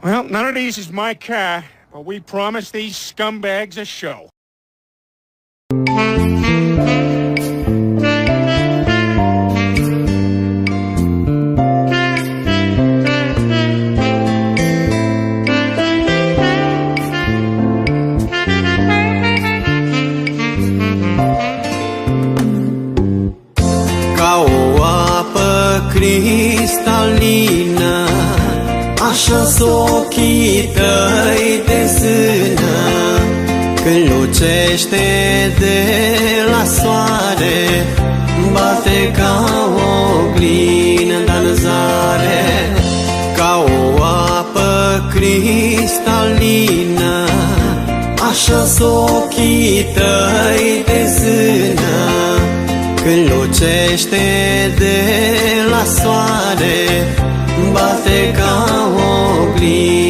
Well, none of these is my car, but we promise these scumbags a show. Ca o apă cristalină, așa-s ochii tăi de zână, când lucește de la soare, bate ca o oglindă în zare. Ca o apă cristalină, așa-s ochii tăi de zână, când lucește de la soare, bate ca o oglindă.